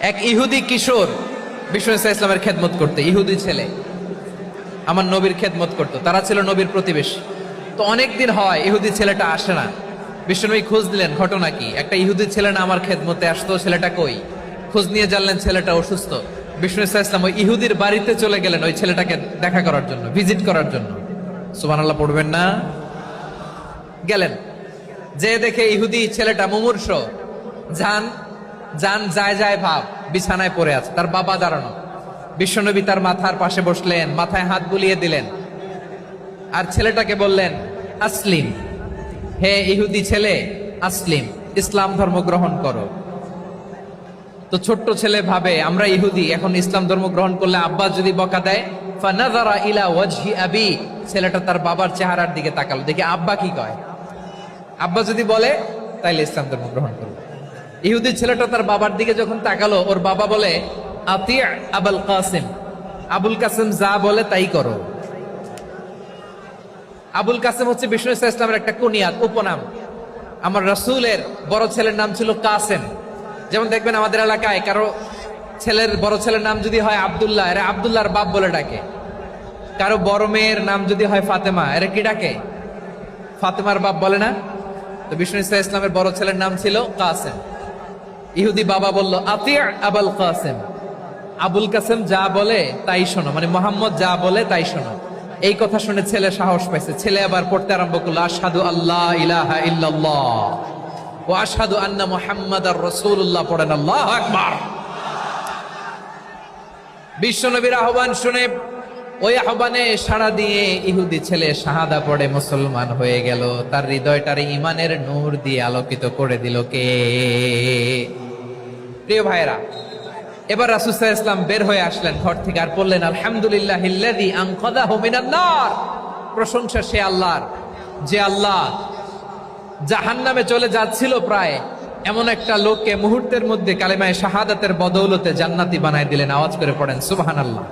এক ইহুদি কিশোর বিষ্ণু ইসলামের খেদমত করতে, ইহুদি ছেলে আমার নবীর খেদমত করতো, তারা ছিল নবীর প্রতিবেশী। তো অনেকদিন হয় ইহুদি ছেলেটা আসে না। বিষ্ণুনবী খোঁজ দিলেন, ঘটনা কি? একটা ইহুদি ছেলে না আমার খেদমতে আসতো, ছেলেটা কই? খোঁজ নিয়ে জানলেন ছেলেটা অসুস্থ। বিষ্ণু ইসলাম ওই ইহুদির বাড়িতে চলে গেলেন ওই ছেলেটাকে দেখা করার জন্য, ভিজিট করার জন্য। সুবহানাল্লাহ পড়বেন না? গেলেন, যে দেখে ইহুদি ছেলেটা মুমূর্ষ, জান জান যায় যায় ভাব, বিছানায় পড়ে আছে, তার বাবা দাঁড়ানো। বিশ্বনবী তার মাথার পাশে বসলেন, মাথায় হাত বুলিয়ে দিলেন, আর ছেলেটাকে বললেন, আসলিম, হে ইহুদি ছেলে, আসলিম, ইসলাম ধর্ম গ্রহণ করো। তো ছোট্ট ছেলে ভাবে আমরা ইহুদি, এখন ইসলাম ধর্ম গ্রহণ করলে আব্বা যদি বকা দেয়। ফানাযারা ইলা ওয়াজহি আবি, ছেলেটা তার বাবার চেহারার দিকে তাকালো, দেখি আব্বা কি কয়। আব্বা যদি বলে তাইলে ইসলাম ধর্ম গ্রহণ করবে। ইহুদি ছেলেটা তার বাবার দিকে যখন তাকালো, ওর বাবা বলে, আতি আবুল কাসিম, আবুল কাসিম যা বলে তাই করো। আবুল কাসিম হচ্ছে বিষ্ণু ইসলামের একটা কুনিয়াত, উপনাম। আমার রাসূলের বড় ছেলের নাম ছিল কাসেম। যেমন দেখবেন আমাদের এলাকায় কারো ছেলের বড় ছেলের নাম যদি হয় আব্দুল্লাহ, এরা আব্দুল্লাহর বাপ বলে ডাকে। কারো বড় মেয়ের নাম যদি হয় ফাতেমা, এরা কি ডাকে? ফাতেমার বাপ বলে না? তো বিষ্ণু ইসলামের বড় ছেলের নাম ছিল কাসেম। ইহুদি বাবা বলল, আতি আবুল কাসেম, আবুল কাসেম যা বলে তাই শোনো, মানে মোহাম্মদ যা বলে তাই শোনো। এই কথা শুনে ছেলে সাহস পাইছে, ছেলে আবার পড়তে আরম্ভ করলো, আশহাদু আল্লাহ ইলাহা ইল্লাল্লাহ ওয়া আশহাদু আন্না মুহাম্মাদার রাসূলুল্লাহ, পড়েন আল্লাহু আকবার। বিশ্বনবীর আহ্বান শুনে ওই আহ্বানে সাড়া দিয়ে ইহুদি ছেলে শাহাদা পড়ে মুসলমান হয়ে গেল। তার হৃদয়টারে ইমানের নূর দিয়ে আলোকিত করে দিল কে? প্রিয় ভাইরা, এবার রাসূল সাল্লাল্লাহু আলাইহি ওয়াসাল্লাম বের হয়ে আসলেন ঘর থেকে, আর বললেন, আলহামদুলিল্লাহিল্লাযী আনকাযাহু মিনান নার, প্রশংসা সে আল্লাহর, যে আল্লাহ জাহান্নামে চলে যাচ্ছিল প্রায় এমন একটা লোককে মুহূর্তের মধ্যে কালেমায়ে শাহাদাতের বদৌলতে জান্নাতি বানায় দিলেন। আওয়াজ করে পড়েন সুবহানাল্লাহ।